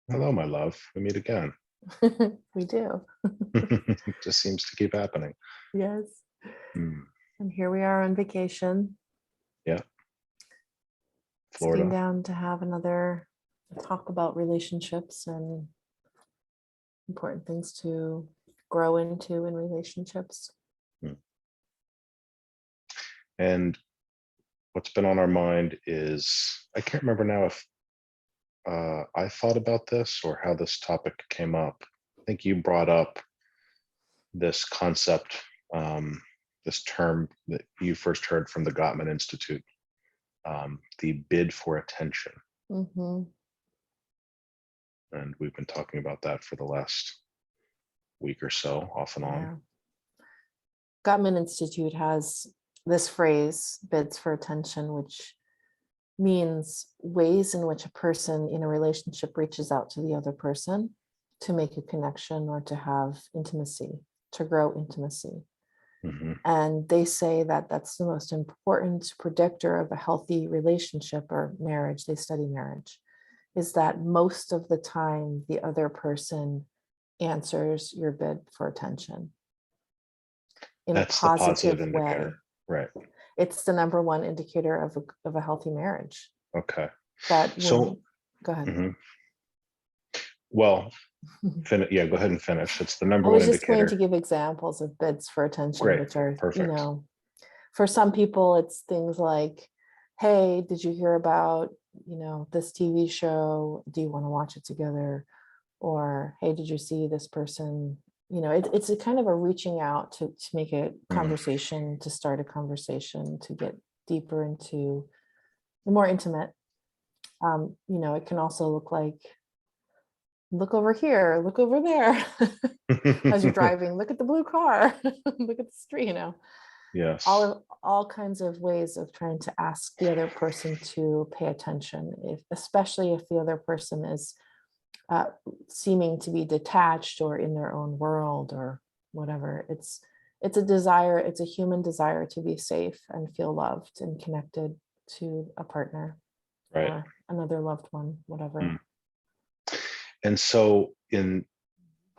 Hello, my love. We meet again. We do. It just seems to keep happening. Yes. Hmm. And here we are on vacation, Yeah, sitting Florida. down to have another talk about relationships and important things to grow into in relationships. Hmm. And what's been on our mind is, I can't remember now if I thought about this or how this topic came up. I think you brought up this concept, this term that you first heard from the Gottman Institute, the bid for attention. Mm-hmm. And we've been talking about that for the last week or so, off and on. Yeah. Gottman Institute has this phrase, bids for attention, which means ways in which a person in a relationship reaches out to the other person to make a connection or to have intimacy, to grow intimacy. Hmm. And they say that that's the most important predictor of a healthy relationship or marriage. They study marriage, is that most of the time the other person answers your bid for attention in a That's the positive positive way. indicator, right? It's the number one indicator of a healthy marriage. Okay. That when, So, go ahead. mhm. Well, yeah, go ahead and finish. It's the number I one was just going to indicator. give examples of bids for attention, Great. which are, Perfect. for some people, it's things like, hey, did you hear about, this TV show? Do you want to watch it together? Or, hey, did you see this person? It's a kind of a reaching out to make a Mm. conversation, to start a conversation, to get deeper into more intimate. It can also look like, look over here, look over there. As you're driving, look at the blue car, look at the street, Yes. all kinds of ways of trying to ask the other person to pay attention, especially if the other person is uh, seeming to be detached or in their own world or whatever. It's a desire, it's a human desire to be safe and feel loved and connected to a partner Right. or another loved one, whatever. Mm. And so, in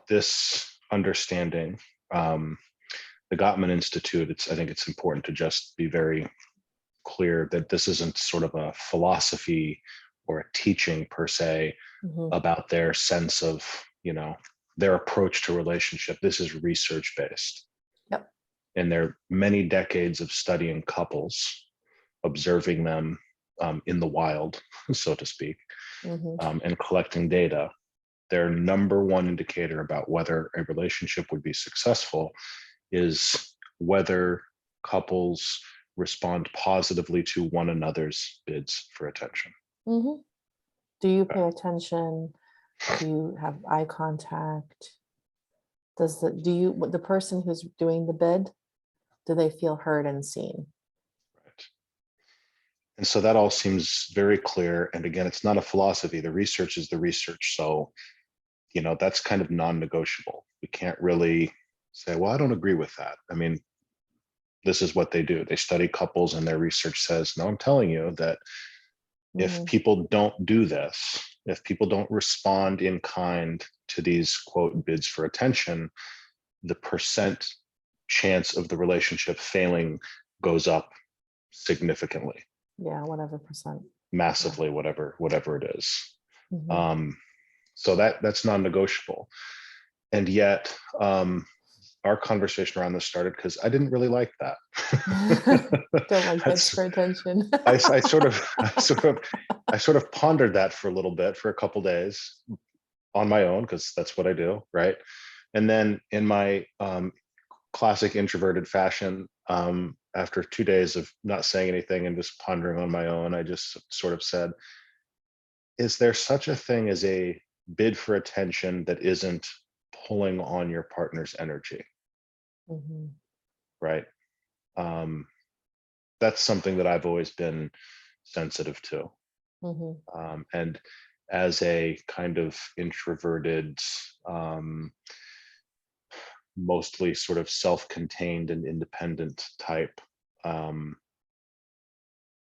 this understanding, the Gottman Institute, I think it's important to just be very clear that this isn't sort of a philosophy or a teaching per se Mhm. about their sense of, their approach to relationship. This is research based. Yep. And there are many decades of studying couples, observing them in the wild, so to speak, Mhm. and collecting data. Their number one indicator about whether a relationship would be successful is whether couples respond positively to one another's bids for attention. Mhm. Do you pay attention? Do you have eye contact? The person who's doing the bid, do they feel heard and seen? Right. And so that all seems very clear. And again, it's not a philosophy. The research is the research. So, that's kind of non-negotiable. We can't really say, well, I don't agree with that. I mean, this is what they do. They study couples and their research says, no, I'm telling you that if Mhm. people don't do this, if people don't respond in kind to these quote bids for attention, the percent chance of the relationship failing goes up significantly, Yeah, whatever percent. Yeah. massively, whatever it is. Mhm. Um, so that's non-negotiable. And yet, our conversation around this started because I didn't really like that. Don't like bids That's for attention. I sort of pondered that for a little bit, for a couple days on my own, because that's what I do, right? And then in my classic introverted fashion, after 2 days of not saying anything and just pondering on my own, I just sort of said, is there such a thing as a bid for attention that isn't pulling on your partner's energy, Mhm. right? Um, that's something that I've always been sensitive to. Mhm. And as a kind of introverted, um, mostly sort of self-contained and independent type, um,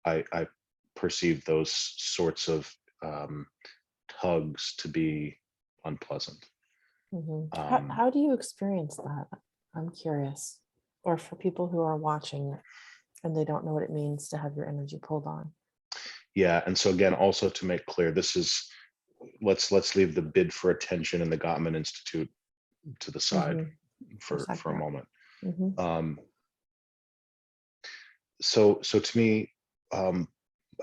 I perceive those sorts of tugs to be unpleasant. How do you experience that? I'm curious. Or for people who are watching and they don't know what it means to have your energy pulled on. Yeah, and so again, also to make clear, this is, let's leave the bid for attention in the Gottman Institute to the side For a for a second. moment. Mm-hmm. So to me,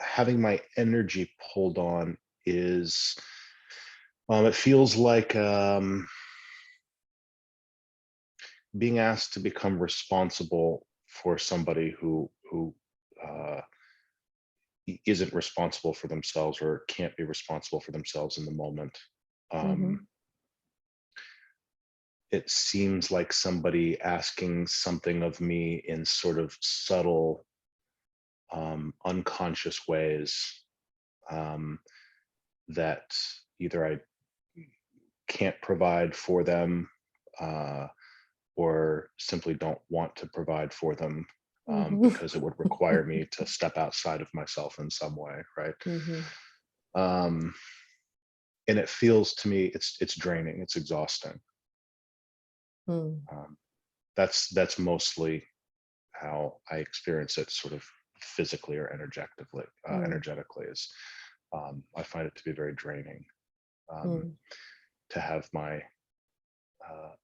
having my energy pulled on is, it feels like being asked to become responsible for somebody who isn't responsible for themselves or can't be responsible for themselves in the moment. It seems like somebody asking something of me in sort of subtle, unconscious ways, that either I can't provide for them, or simply don't want to provide for them, because it would require me to step outside of myself in some way, right? And it feels to me it's draining, it's exhausting. That's mostly how I experience it, sort of physically or energetically is, I find it to be very draining, to have my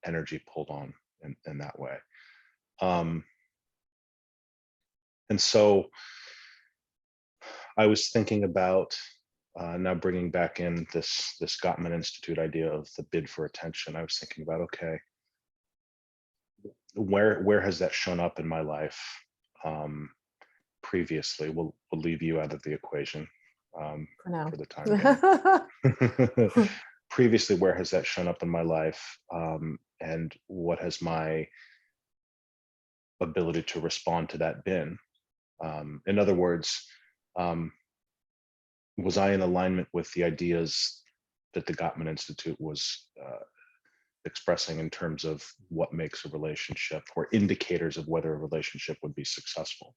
energy pulled on in that way. And so I was thinking about, now bringing back in this Gottman Institute idea of the bid for attention. I was thinking about, okay, where has that shown up in my life previously? We'll leave you out of the equation For now. for the time being. Previously, where has that shown up in my life, and what has my ability to respond to that been? In other words, was I in alignment with the ideas that the Gottman Institute was expressing in terms of what makes a relationship, or indicators of whether a relationship would be successful?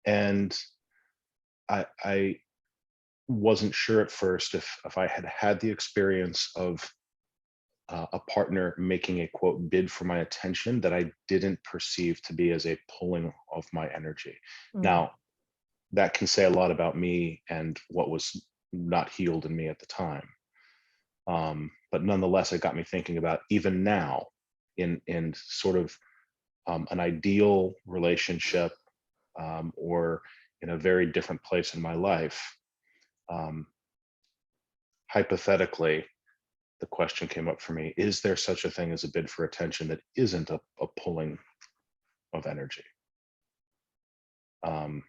And I wasn't sure at first if I had the experience of a partner making a quote bid for my attention that I didn't perceive to be as a pulling of my energy. Now, that can say a lot about me and what was not healed in me at the time. But nonetheless, it got me thinking about, even now, in sort of an ideal relationship, or in a very different place in my life, hypothetically, the question came up for me: is there such a thing as a bid for attention that isn't a pulling of energy? And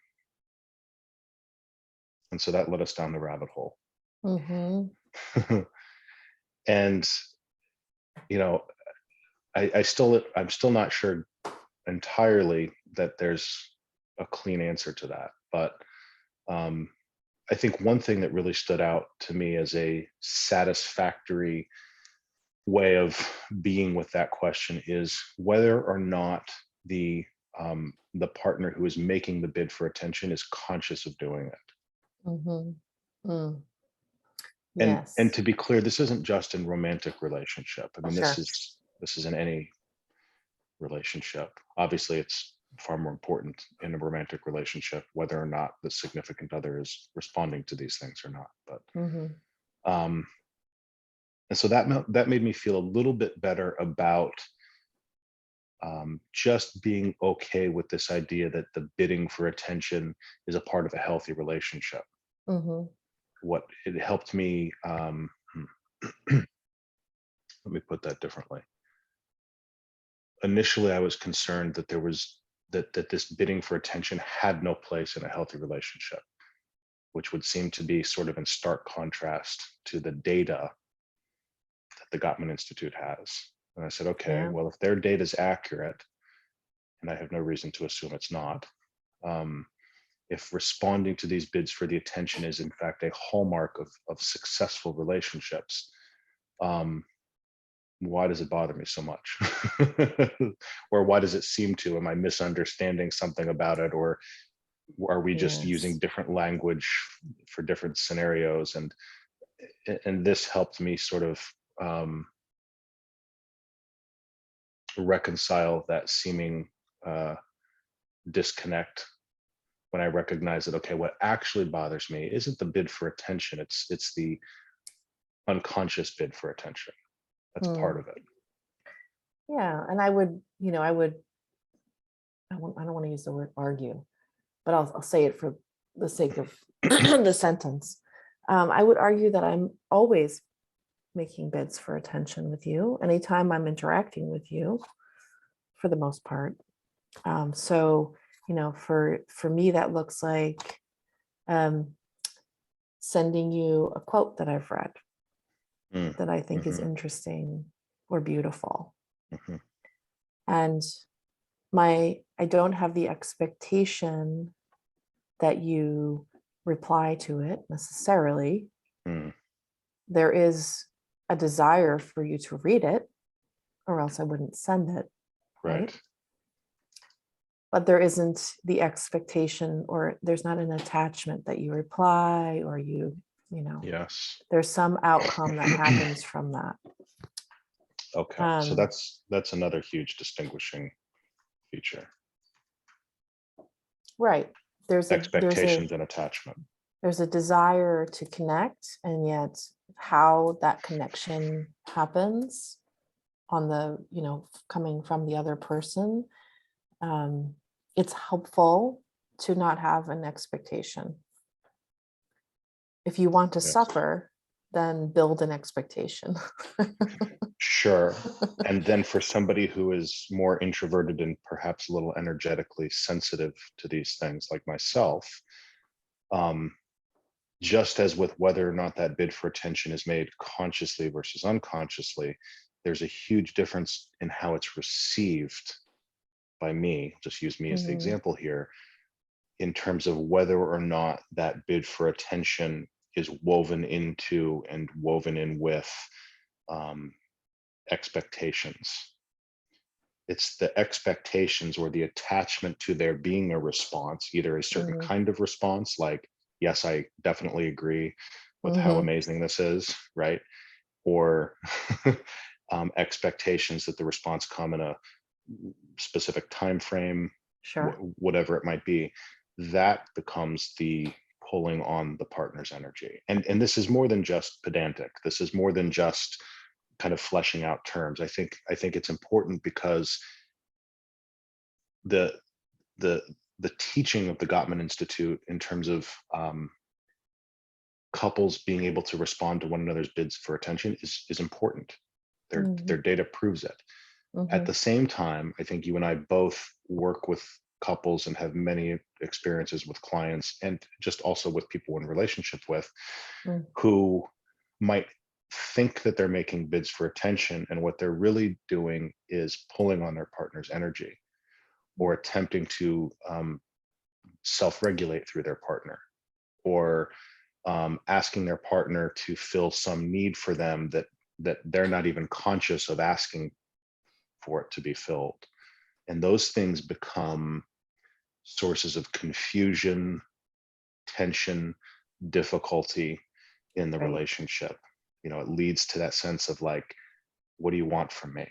so that led us down the rabbit hole. And I'm still not sure entirely that there's a clean answer to that, but I think one thing that really stood out to me as a satisfactory way of being with that question is whether or not the partner who is making the bid for attention is conscious of doing it. Yes. And to be clear, this isn't just in romantic relationship. I mean, Sure. this is in any relationship. Obviously, it's far more important in a romantic relationship whether or not the significant other is responding to these things or not. But and so that made me feel a little bit better about just being okay with this idea that the bidding for attention is a part of a healthy relationship. What it helped me, let me put that differently. Initially, I was concerned that that this bidding for attention had no place in a healthy relationship, which would seem to be sort of in stark contrast to the data that the Gottman Institute has. And I said, okay, well, if their data is accurate, and I have no reason to assume it's not, if responding to these bids for the attention is in fact a hallmark of successful relationships, why does it bother me so much? Or why does it seem to? Am I misunderstanding something about it? Or Are we just using Yes. different language for different scenarios? And this helped me sort of reconcile that seeming disconnect when I recognize that, okay, what actually bothers me isn't the bid for attention, it's the unconscious bid for attention. That's part Hmm. of it. Yeah. And I would, I don't want to use the word argue, but I'll say it for the sake of the sentence. I would argue that I'm always making bids for attention with you anytime I'm interacting with you, for the most part. So, for me, that looks like um, sending you a quote that I've read Mm, that I think is mhm, interesting or beautiful. mhm, And I don't have the expectation that you reply to it necessarily. mm, There is a desire for you to read it, or else I wouldn't send it, right? right. But there isn't the expectation, or there's not an attachment that you reply, or you know, Yes. there's some outcome that happens from that. Okay. So Um, that's another huge distinguishing feature. right. There's a there's a Expectations and attachment. there's a desire to connect, and yet how that connection happens on the, coming from the other person, um, it's helpful to not have an expectation. If you want to Yes. suffer, then build an expectation. Sure. And then for somebody who is more introverted and perhaps a little energetically sensitive to these things, like myself, um, just as with whether or not that bid for attention is made consciously versus unconsciously, there's a huge difference in how it's received by me. Just use me as the Mhm. example here, in terms of whether or not that bid for attention is woven into and woven in with um, expectations. It's the expectations or the attachment to there being a response, either a certain Mhm. kind of response, like, yes, I definitely agree with how Mhm. amazing this is, right? Or expectations that the response come in a specific time frame, Sure. whatever it might be. That becomes the pulling on the partner's energy. And this is more than just pedantic. This is more than just kind of fleshing out terms. I think it's important because the the the teaching of the Gottman Institute in terms of couples being able to respond to one another's bids for attention is important. Their Mhm. data proves it. At the Mhm. same time, I think you and I both work with couples and have many experiences with clients and just also with people in relationship with, Mm. who might think that they're making bids for attention, and what they're really doing is pulling on their partner's energy or attempting to self-regulate through their partner, or asking their partner to fill some need for them that they're not even conscious of asking for it to be filled. And those things become sources of confusion, tension, difficulty in the Right. relationship. It leads to that sense of like, what do you want from me?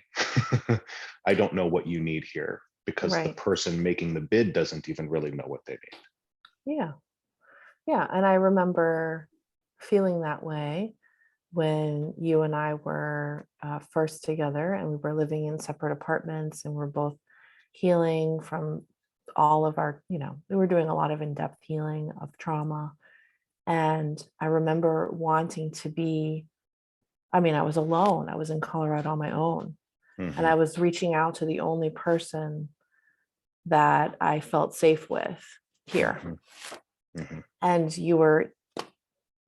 I don't know what you need here, because the Right. person making the bid doesn't even really know what they need. Yeah. Yeah. And I remember feeling that way when you and I were first together, and we were living in separate apartments, and we're both healing from all of our, we were doing a lot of in-depth healing of trauma. And I remember wanting to be, I was alone. I was in Colorado on my own. And Hmm. I was reaching out to the only person that I felt safe with here. Hmm. Hmm. And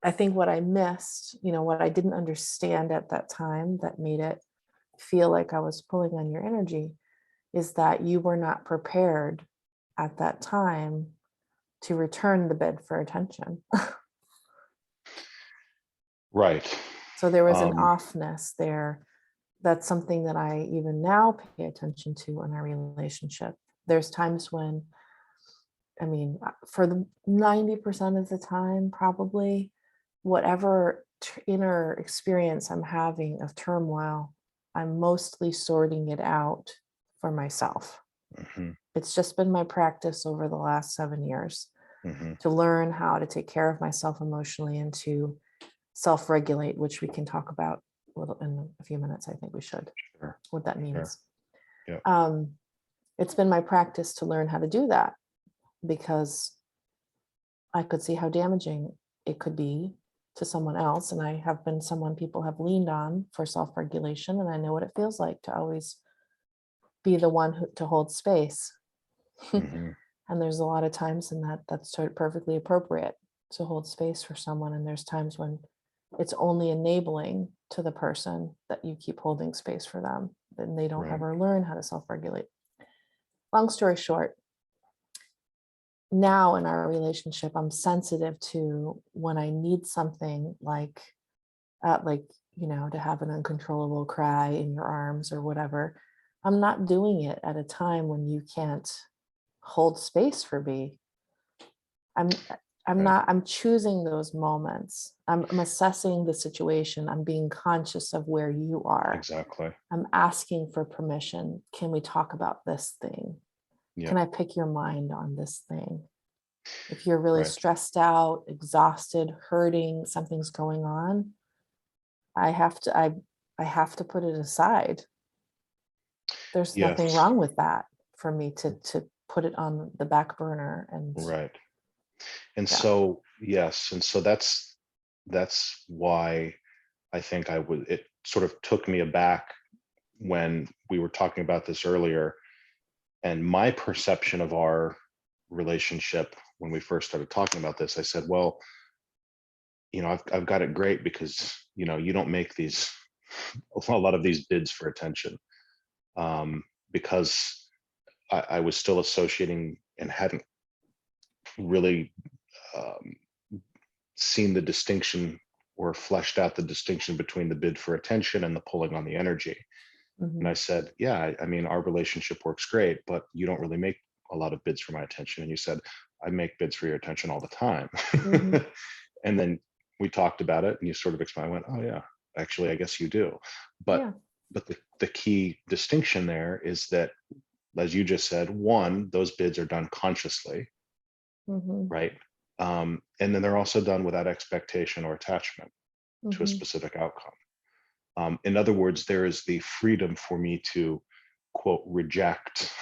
I think what I missed, what I didn't understand at that time that made it feel like I was pulling on your energy, is that you were not prepared at that time to return the bid for attention. Right. So there was an Um, offness there. That's something that I even now pay attention to in our relationship. There's times when I mean, for the 90% of the time, probably whatever inner experience I'm having of turmoil, I'm mostly sorting it out for myself. Hmm. It's just been my practice over the last 7 years Hmm. to learn how to take care of myself emotionally and to self-regulate, which we can talk about a little in a few minutes. I think we should, Sure. what that Sure. means. Yeah. Um, it's been my practice to learn how to do that because I could see how damaging it could be to someone else. And I have been someone people have leaned on for self-regulation. And I know what it feels like to always be the one to hold space. Hmm. And there's a lot of times in that's perfectly appropriate to hold space for someone. And there's times when it's only enabling to the person that you keep holding space for them. Then they don't Right. ever learn how to self-regulate. Long story short, now in our relationship, I'm sensitive to when I need something like, to have an uncontrollable cry in your arms or whatever. I'm not doing it at a time when you can't hold space for me. I'm Right. I'm choosing those moments. I'm assessing the situation. I'm being conscious of where you are. Exactly. I'm asking for permission. Can we talk about this thing? Yeah. Can I pick your mind on this thing? If you're really Right. stressed out, exhausted, hurting, something's going on, I have to put it aside. There's nothing Yes. wrong with that for me to put it on the back burner and Right. And yeah. so, yes, and so that's why I think I would. It sort of took me aback when we were talking about this earlier, and my perception of our relationship when we first started talking about this. I said, well, I've got it great because you don't make these a lot of these bids for attention, because I was still associating and hadn't really um, seen the distinction or fleshed out the distinction between the bid for attention and the pulling on the energy. And I Mhm, said, yeah, I mean, our relationship works great, but you don't really make a lot of bids for my attention. And you said, I make bids for your attention all the time. mhm, And then we talked about it and you sort of explained, I went, oh yeah, actually, I guess you do. But yeah, the key distinction there is that, as you just said, one, those bids are done consciously, mhm, right? And then they're also done without expectation or attachment to a mhm, specific outcome. In other words, there is the freedom for me to, quote, reject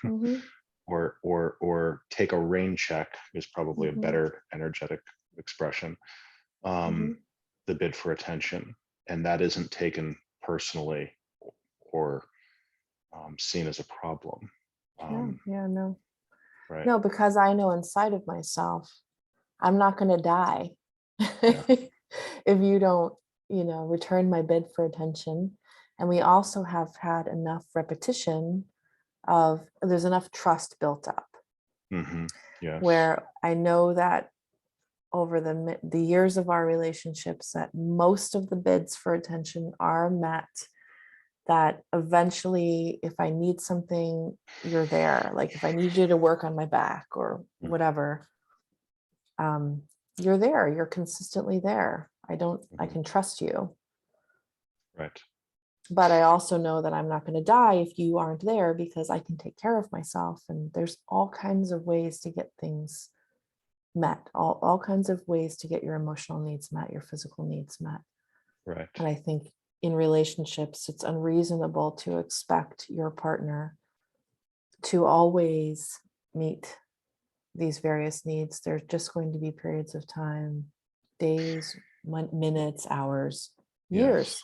mhm, or take a rain check is probably a mhm, better energetic expression. Um, mhm. the bid for attention, and that isn't taken personally or seen as a problem. Yeah, Um, yeah, no. right? No, because I know inside of myself, I'm not gonna die Yeah. if you don't, return my bid for attention. And we also have had enough repetition of there's enough trust built up Hmm. Yes. where I know that over the years of our relationships that most of the bids for attention are met, that eventually if I need something, you're there. Like if I need you to work on my back or whatever, um, you're there. You're consistently there. I Hmm. can trust you. Right. But I also know that I'm not going to die if you aren't there because I can take care of myself. And there's all kinds of ways to get things met, all kinds of ways to get your emotional needs met, your physical needs met. Right. And I think in relationships, it's unreasonable to expect your partner to always meet these various needs. There's just going to be periods of time, days, minutes, hours, Yes. years,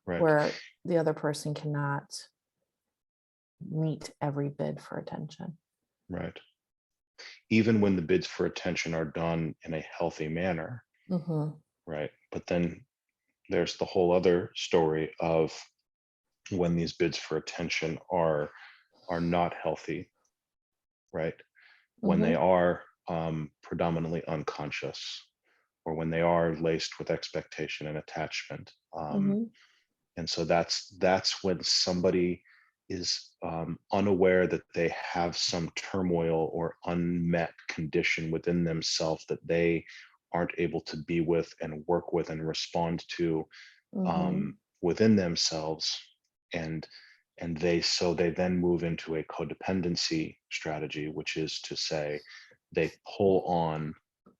Right. where the other person cannot meet every bid for attention. Right. Even when the bids for attention are done in a healthy manner, Hmm. right? But then there's the whole other story of when these bids for attention are not healthy, right? When they Hmm. are predominantly unconscious, or when they are laced with expectation and attachment. Hmm. And so that's when somebody unaware that they have some turmoil or unmet condition within themselves that they aren't able to be with and work with and respond to Mm-hmm. within themselves, and they then move into a codependency strategy, which is to say they pull on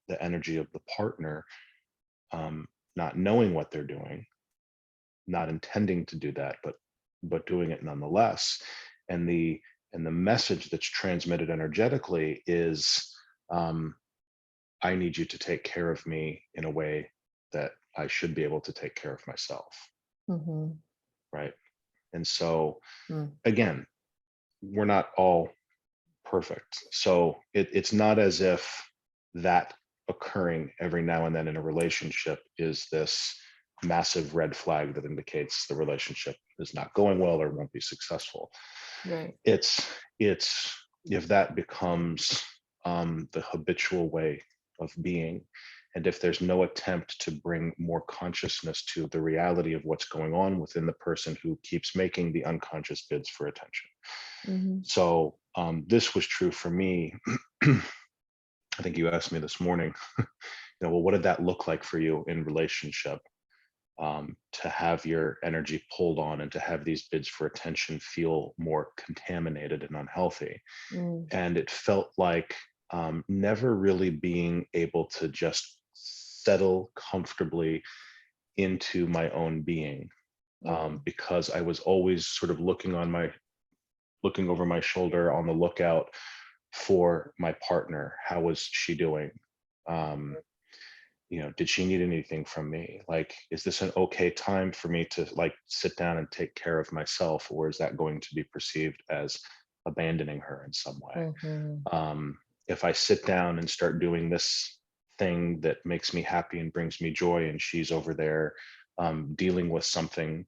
the energy of the partner, um, not knowing what they're doing, not intending to do that, but doing it nonetheless. And the message that's transmitted energetically is, um, I need you to take care of me in a way that I should be able to take care of myself, Mm-hmm. right? And so Mm. again, we're not all perfect. So it's not as if that occurring every now and then in a relationship is this massive red flag that indicates the relationship is not going well or won't be successful. Right. It's if that becomes the habitual way of being, and if there's no attempt to bring more consciousness to the reality of what's going on within the person who keeps making the unconscious bids for attention. Mm-hmm. So this was true for me. I think you asked me this morning, well, what did that look like for you in relationship? To have your energy pulled on and to have these bids for attention feel more contaminated and unhealthy. Mm. And it felt like never really being able to just settle comfortably into my own being, Mm. because I was always sort of looking over my shoulder on the lookout for my partner. How was she doing? Um, did she need anything from me? Like, is this an okay time for me to like sit down and take care of myself, or is that going to be perceived as abandoning her in some way? Mm-hmm. If I sit down and start doing this thing that makes me happy and brings me joy, and she's over there dealing with something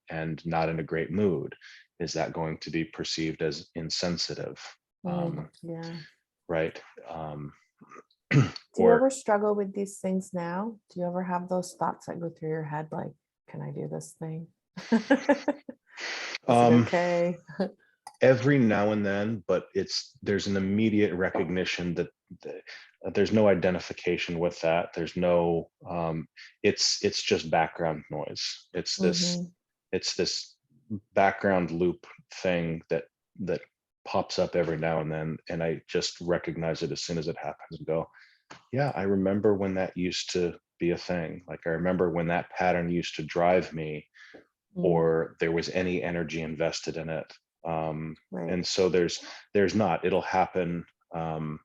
and not in a great mood, is that going to be perceived as insensitive? Mm. Um, Yeah. right? Um, Do you or ever struggle with these things now? Do you ever have those thoughts that go through your head like, can I do this thing? Is it um, okay? every now and then, but there's an immediate recognition that there's no identification with that. There's no it's just background noise. Mm-hmm. It's this background loop thing that pops up every now and then, and I just recognize it as soon as it happens and go, yeah, I remember when that used to be a thing. Like, I remember when that pattern used to drive me, Mm. or there was any energy invested in it. Right. And so there's not, it'll happen. um,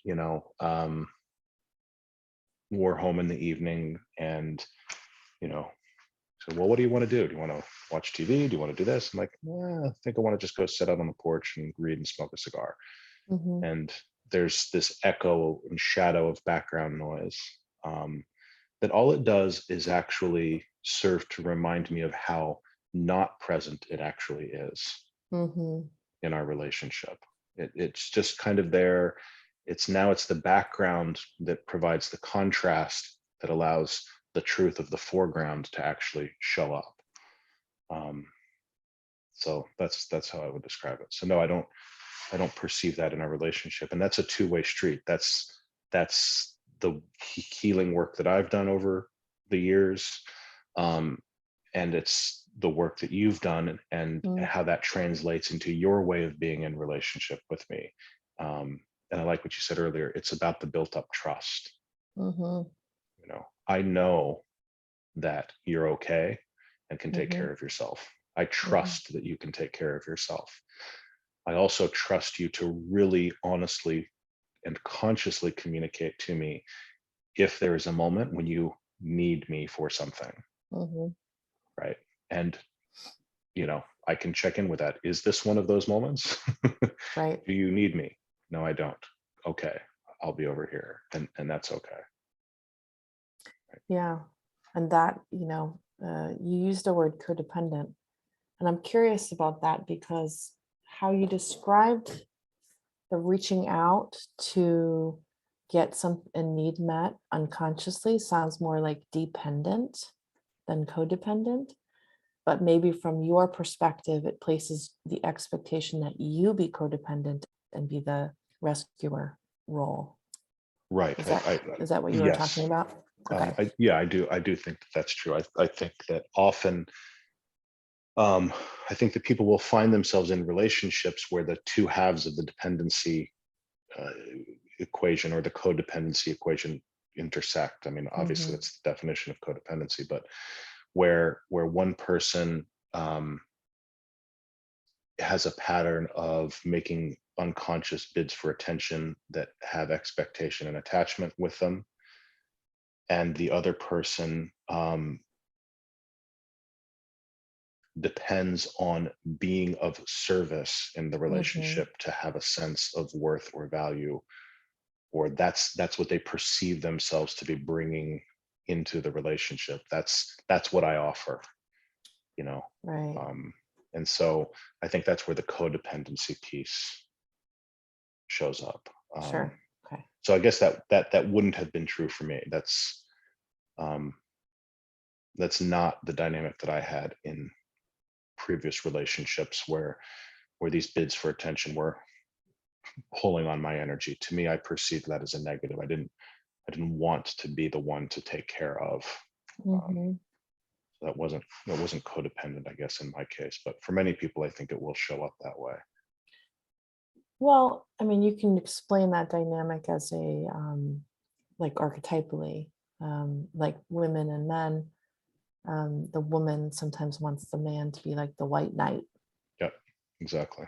you know um, we're home in the evening, and you know so, well, what do you want to do? Do you want to watch TV? Do you want to do this? I'm like, yeah, I think I want to just go sit out on the porch and read and smoke a cigar. Mm-hmm. And there's this echo and shadow of background noise, um, that all it does is actually serve to remind me of how not present it actually is Mm-hmm. in our relationship. It's just kind of there. It's the background that provides the contrast that allows the truth of the foreground to actually show up. Um, so that's how I would describe it. So no, I don't perceive that in our relationship, and that's a two-way street. That's the healing work that I've done over the years, um, and it's the work that you've done, and Mm. how that translates into your way of being in relationship with me. And I like what you said earlier. It's about the built-up trust. Mm-hmm. I know that you're okay and can take Mm-hmm. care of yourself. I Mm-hmm. trust that you can take care of yourself. I also trust you to really honestly and consciously communicate to me if there is a moment when you need me for something, Mm-hmm. right? And I can check in with that. Is this one of those moments? Right. Do you need me? No, I don't. Okay, I'll be over here, and that's okay. Yeah. And that, you used the word codependent. And I'm curious about that because how you described the reaching out to get a need met unconsciously sounds more like dependent than codependent. but maybe from your perspective, it places the expectation that you be codependent and be the rescuer role. Right. Is that what you were talking Yes. about? Okay. I do think that that's true. I think that often, I think that people will find themselves in relationships where the two halves of the dependency uh, equation or the codependency equation intersect. I mean, obviously, Mm-hmm. that's the definition of codependency, but where one person has a pattern of making unconscious bids for attention that have expectation and attachment with them, and the other person depends on being of service in the Mm-hmm. relationship to have a sense of worth or value, or that's what they perceive themselves to be bringing into the relationship. That's what I offer, you know. Right. And so I think that's where the codependency piece shows up. Sure. Okay. So I guess that wouldn't have been true for me. Um, that's not the dynamic that I had in previous relationships where these bids for attention were pulling on my energy. To me, I perceived that as a negative. I didn't want to be the one to take care of. Mm-hmm. So that wasn't codependent, I guess, in my case. But for many people, I think it will show up that way. Well, I mean, you can explain that dynamic as like archetypally, like women and men. The woman sometimes wants the man to be like the white knight, Yep, exactly.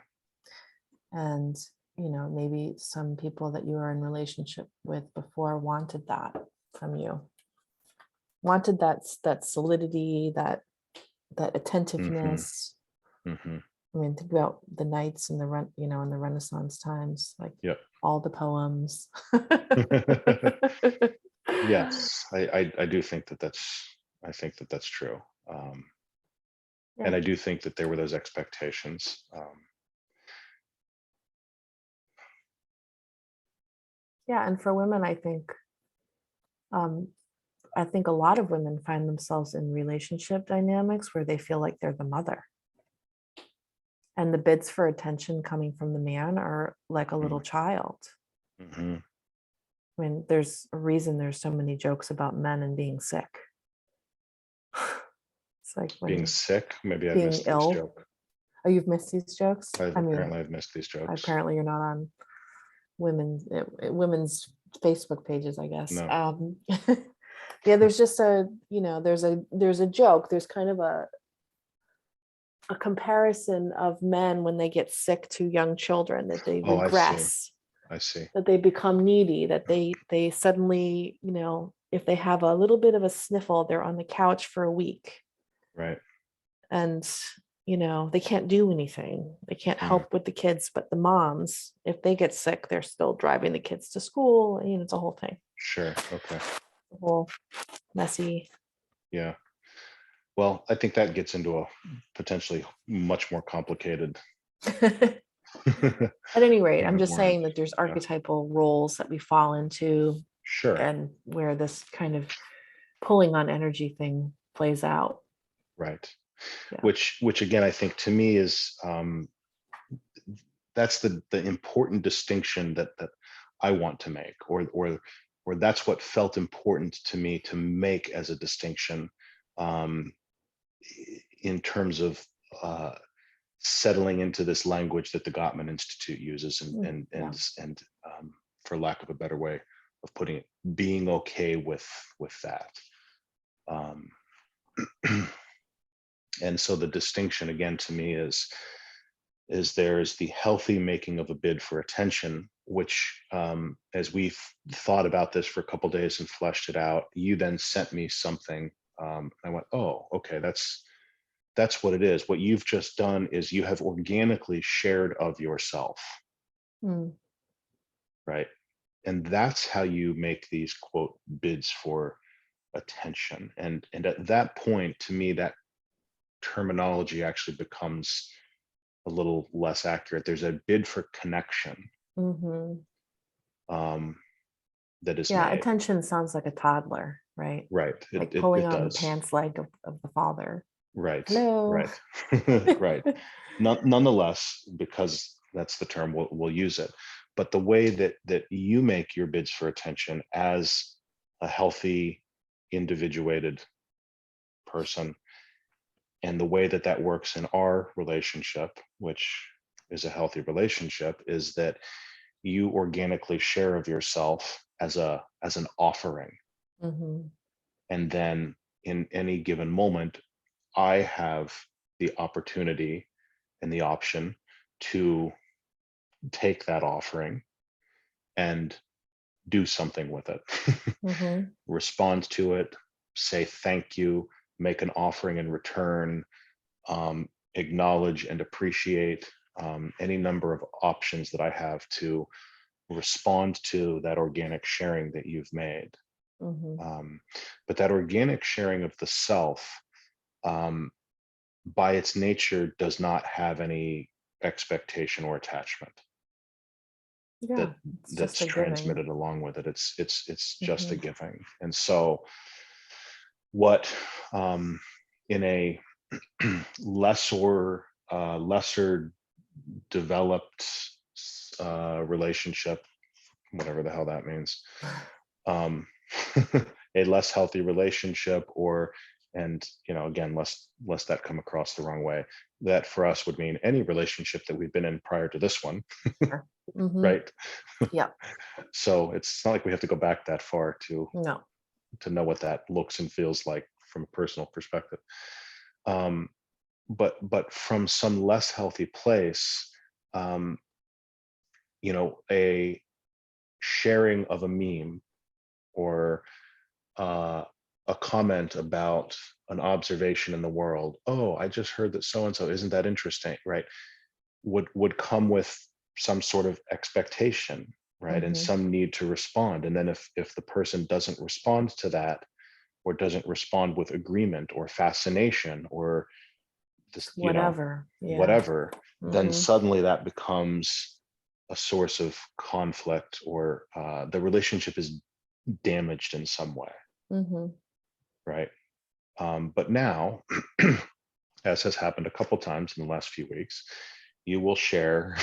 and maybe some people that you were in relationship with before wanted that from you, wanted that solidity, that Hmm. attentiveness. Hmm. I mean, think about the knights in in the Renaissance times, like Yep. all the poems. Yes, I do think that I think that that's true. And Yeah. I do think that there were those expectations. Yeah, and for women, um, I think a lot of women find themselves in relationship dynamics where they feel like they're the mother. And the bids for attention coming from the man are like a little child. Mm-hmm. I mean, there's a reason there's so many jokes about men and being sick. It's like Being when sick, maybe I've being missed this ill. joke. Oh, you've missed these jokes? I've I mean, apparently I've missed these jokes. apparently you're not on women's Facebook pages, I guess. No. Yeah, there's just there's a joke. There's kind of a comparison of men when they get sick to young children, that they Oh, I see. regress, I see. that they become needy, that they suddenly, if they have a little bit of a sniffle, they're on the couch for a week, Right. and they can't do anything. They can't Mm, help with the kids, but the moms, if they get sick, they're still driving the kids to school. It's a whole thing, sure. Okay. a whole messy. Yeah. Well, I think that gets into a potentially much more complicated At any rate, can I'm of just worms. saying that there's Yeah. archetypal roles that we fall into, Sure. and where this kind of pulling on energy thing plays out. Right. Yeah. Which again, I think to me is that's the important distinction that I want to make, or that's what felt important to me to make as a distinction, um, in terms of uh, settling into this language that the Gottman Institute uses, and Mm, and yeah. and and for lack of a better way of putting it, being okay with that. Um, and so the distinction again to me is there is the healthy making of a bid for attention, which, as we've thought about this for a couple days and fleshed it out, you then sent me something. I went, oh, okay, that's what it is. What you've just done is you have organically shared of yourself, Mm, right? And that's how you make these quote bids for attention. And at that point, to me, that terminology actually becomes a little less accurate. There's a bid for connection, hmm um, that is Yeah, made. attention sounds like a toddler, right? Right. It Like it pulling it on the does. pants leg of the father. Right, Hello. right, right. Nonetheless, because that's the term, we'll use it. But the way that you make your bids for attention as a healthy, individuated person, and the way that that works in our relationship, which is a healthy relationship, is that you organically share of yourself as an offering, Mhm. and then in any given moment, I have the opportunity and the option to take that offering and do something with it. Mhm. Respond to it, say thank you, make an offering in return, acknowledge and appreciate any number of options that I have to respond to that organic sharing that you've made. Mhm. Um, but that organic sharing of the self, um, by its nature, does not have any expectation or attachment that Yeah, it's that's just a giving. transmitted along with it. It's just a Mhm. giving. And so what in a lesser developed relationship, whatever the hell that means, um, a less healthy relationship, or, and again, lest that come across the wrong way, that for us would mean any relationship that we've been in prior to this one, Sure. Mhm. right? Yeah. So it's not like we have to go back that far No. to know what that looks and feels like from a personal perspective. Um, but from some less healthy place, um, a sharing of a meme, or a comment about an observation in the world. Oh, I just heard that so and so, isn't that interesting, right? Would come with some sort of expectation, right, and Mhm. some need to respond. And then if the person doesn't respond to that, or doesn't respond with agreement or fascination, or this, Whatever. Yeah. whatever, then Mhm. suddenly that becomes a source of conflict, or the relationship is damaged in some way, Mhm. right? But now, as has happened a couple times in the last few weeks, you will share.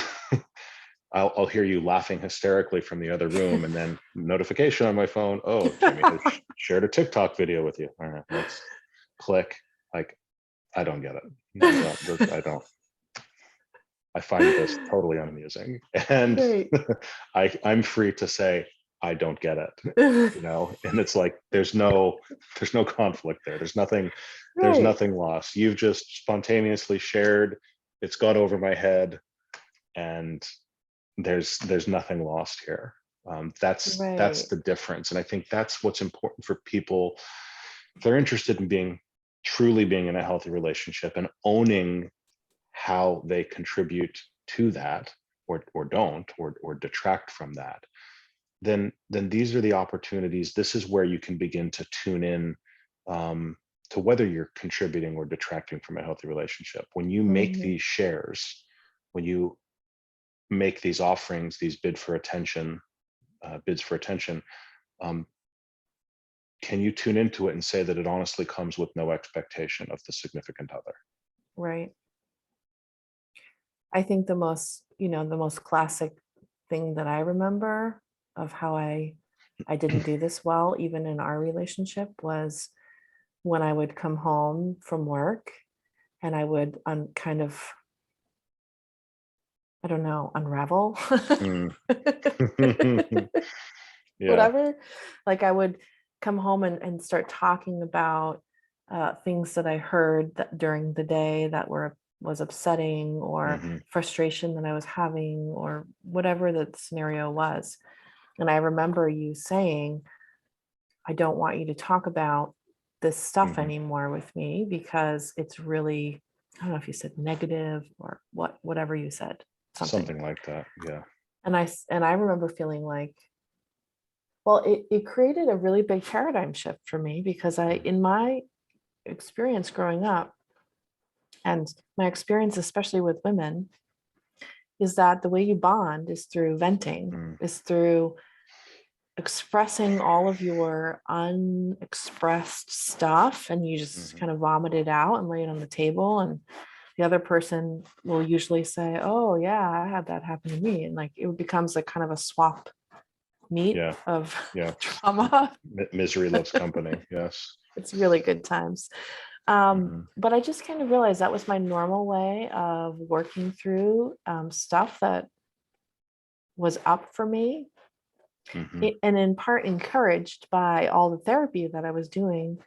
I'll hear you laughing hysterically from the other room, and then notification on my phone. Oh, Jamie has shared a TikTok video with you. All right, let's click. Like, I don't get it. I don't. I find this totally amusing, and Right. I'm free to say I don't get it. And it's like there's no conflict there. There's Right. nothing lost. You've just spontaneously shared. It's gone over my head, and there's nothing lost here. That's Right. the difference, and I think that's what's important for people if they're interested in truly being in a healthy relationship and owning how they contribute to that, or don't, or detract from that. Then these are the opportunities. This is where you can begin to tune in, um, to whether you're contributing or detracting from a healthy relationship. When you make Mhm. these shares, when you make these offerings, these bids for attention, um, can you tune into it and say that it honestly comes with no expectation of the significant other? Right. I think the most classic thing that I remember of how I didn't do this well, even in our relationship, was when I would come home from work and I would kind of, I don't know, unravel. Mm. Yeah. Whatever. Like I would come home and start talking about things that I heard during the day that was upsetting, or Hmm. frustration that I was having, or whatever the scenario was. And I remember you saying, I don't want you to talk about this stuff Hmm. anymore with me because it's really, I don't know if you said negative or whatever you said, something. Something like that. Yeah. And I remember feeling like, well, it created a really big paradigm shift for me because in my experience growing up, and my experience, especially with women, is that the way you bond is through venting, Mm. is through expressing all of your unexpressed stuff, and you just Mhm. kind of vomit it out and lay it on the table, and the other person will usually say, oh yeah, I had that happen to me, and like it becomes like kind of a swap meet Yeah. of Yeah. trauma. Misery loves company. Yes. It's really good times. Mhm. But I just kind of realized that was my normal way of working through stuff that was up for me, Mhm. and in part encouraged by all the therapy that I was doing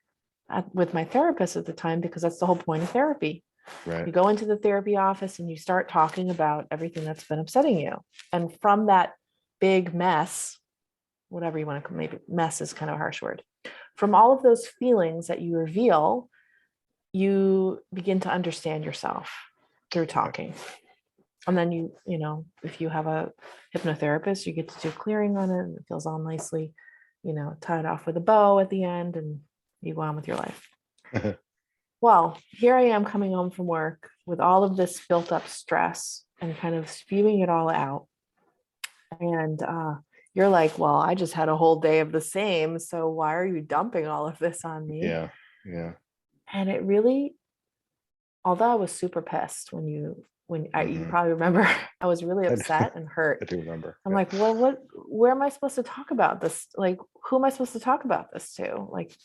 with my therapist at the time, because that's the whole point of therapy. Right. You go into the therapy office and you start talking about everything that's been upsetting you. And from that big mess, whatever you want to, maybe mess is kind of a harsh word, from all of those feelings that you reveal, you begin to understand yourself through talking. And then if you have a hypnotherapist, you get to do clearing on it, and it feels all nicely, tied off with a bow at the end, and you go on with your life. Well, here I am coming home from work with all of this built up stress and kind of spewing it all out. And you're like, well, I just had a whole day of the same. So why are you dumping all of this on me? Yeah. Yeah. And it really, although I was super pissed you Mhm. probably remember, I was really I upset and hurt. do remember. I'm Yeah. like, well, where am I supposed to talk about this? Like, who am I supposed to talk about this to? Like,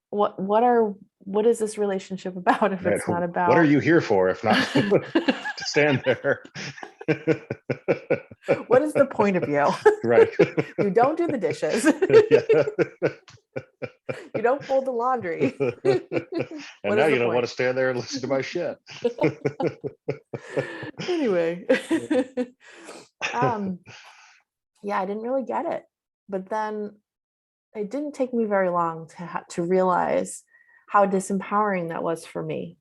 what is this relationship about if Right. it's not What are about you here for if not to stand there? what is the point of you? Right. You don't do the dishes. Yeah. You don't fold the laundry. And What now is the you don't want point? to stand there and listen to my shit. Anyway. um yeah, I didn't really get it, but then it didn't take me very long to realize how disempowering that was for me,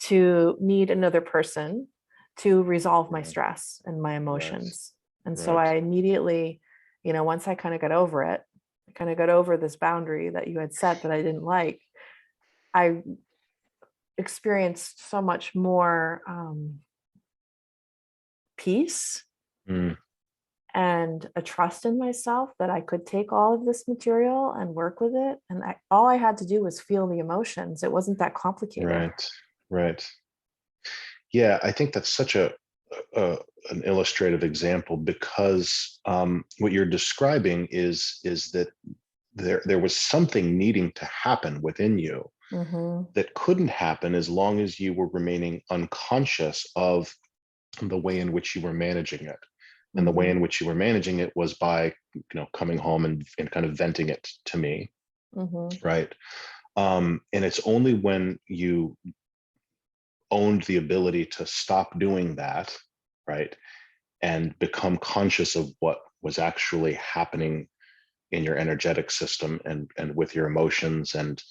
to need another person to resolve my Yeah. stress and my Right. emotions. And so Right. I immediately, once I kind of got over it, I kind of got over this boundary that you had set that I didn't like, I experienced so much more peace Mm. and a trust in myself that I could take all of this material and work with it. And all I had to do was feel the emotions. It wasn't that complicated. Right. Right. Yeah, I think that's such a an illustrative example because what you're describing is that there was something needing to happen within you Mm-hmm. that couldn't happen as long as you were remaining unconscious of the way in which you were managing it. And the way Mm-hmm. in which you were managing it was by coming home and kind of venting it to me, Mm-hmm. right? And it's only when you owned the ability to stop doing that, right, and become conscious of what was actually happening in your energetic system and with your emotions, and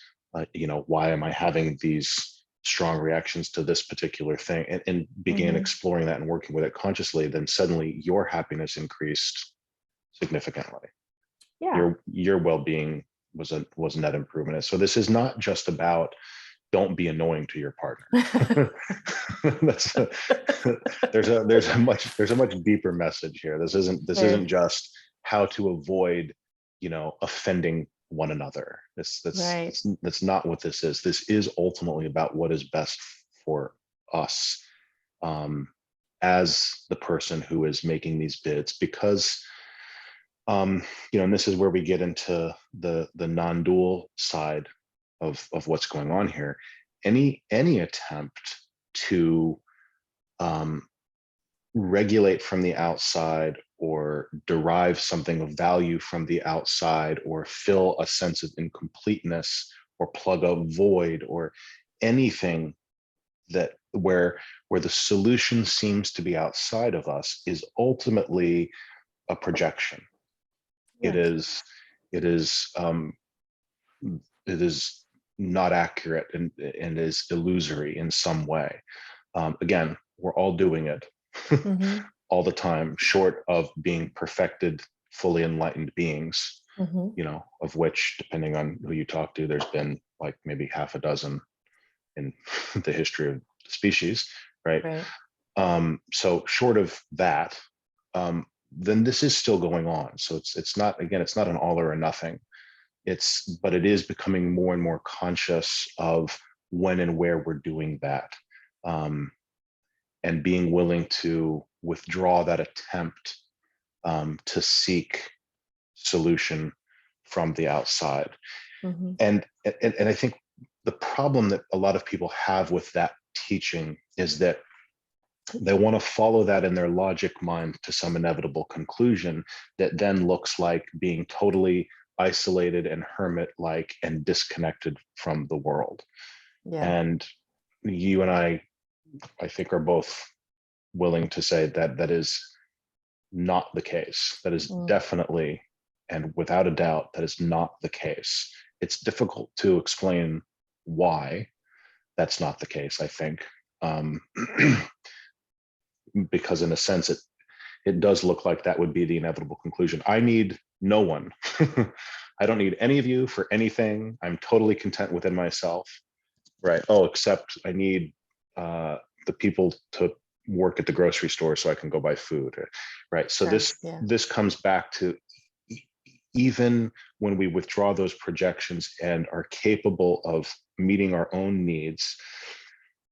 why am I having these strong reactions to this particular thing, and began Mm-hmm. exploring that and working with it consciously, then suddenly your happiness increased significantly. Yeah. Your well-being was a net improvement. So this is not just about don't be annoying to your partner. That's there's a much deeper message here. This isn't Right. just how to avoid offending one another. Right. That's not what this is. This is ultimately about what is best for us, um, as the person who is making these bids, because and this is where we get into the non-dual side of what's going on here. Any attempt to um, regulate from the outside or derive something of value from the outside or fill a sense of incompleteness or plug a void or anything that where the solution seems to be outside of us is ultimately a projection. It Yes. is it is it is not accurate and is illusory in some way. Again, we're all doing it Mm-hmm. all the time, short of being perfected, fully enlightened beings, Mm-hmm. of which, depending on who you talk to, there's been like maybe half a dozen in the history of the species, right? Right. So short of that, then this is still going on. So it's not, again, it's not an all or a nothing. But it is becoming more and more conscious of when and where we're doing that, and being willing to withdraw that attempt to seek solution from the outside. Mm-hmm. And I think the problem that a lot of people have with that teaching is that they want to follow that in their logic mind to some inevitable conclusion that then looks like being totally isolated and hermit-like and disconnected from the world. Yeah. And you and I think, are both willing to say that that is not the case. That is definitely, and without a doubt, that is not the case. It's difficult to explain why that's not the case, I think. Because in a sense, it does look like that would be the inevitable conclusion. I need no one. I don't need any of you for anything. I'm totally content within myself, right? Oh, except I need the people to work at the grocery store so I can go buy food, right? So Sure. Yeah. this comes back to, even when we withdraw those projections and are capable of meeting our own needs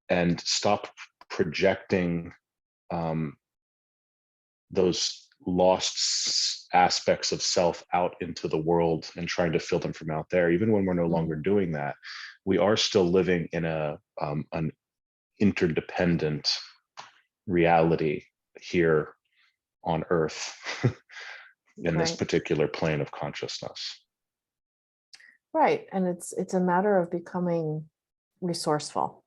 and stop projecting those lost aspects of self out into the world and trying to fill them from out there, even when we're no longer doing that, we are still living in an interdependent reality here on Earth in this particular plane of consciousness. Right. And it's a matter of becoming resourceful,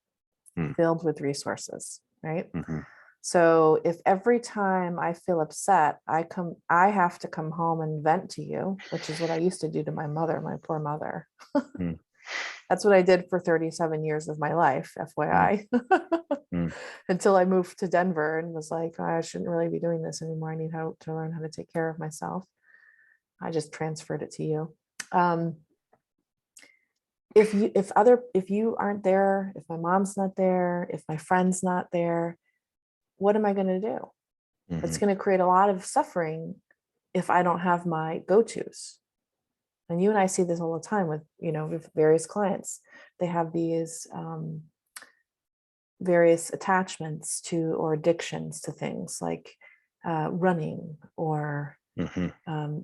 filled with resources, right? Mm-hmm. So if every time I feel upset, I have to come home and vent to you, which is what I used to do to my mother, my poor mother. That's what I did for 37 years of my life, FYI, until I moved to Denver and was like, oh, I shouldn't really be doing this anymore. I need to learn how to take care of myself. I just transferred it to you. If you aren't there, if my mom's not there, if my friend's not there, what am I going to do? It's going to create a lot of suffering if I don't have my go-tos. And you and I see this all the time with various clients. They have these various attachments to or addictions to things like running or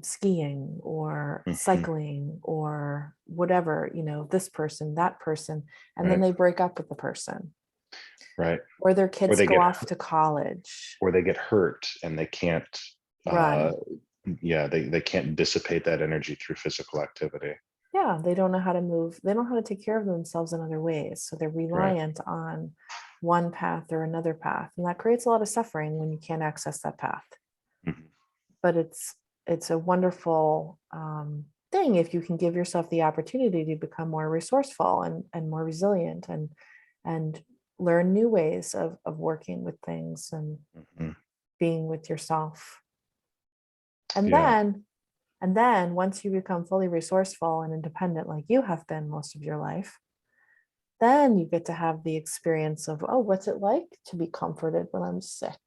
skiing or cycling or whatever, this person, that person, and then they break up with the person. Right. Or their kids go off to college. Or they get hurt and they can't run. They can't dissipate that energy through physical activity. Yeah, they don't know how to move. They don't know how to take care of themselves in other ways. So they're reliant on one path or another path. And that creates a lot of suffering when you can't access that path. But it's a wonderful thing if you can give yourself the opportunity to become more resourceful and more resilient and learn new ways of working with things and being with yourself. And then once you become fully resourceful and independent, like you have been most of your life, then you get to have the experience of, oh, what's it like to be comforted when I'm sick?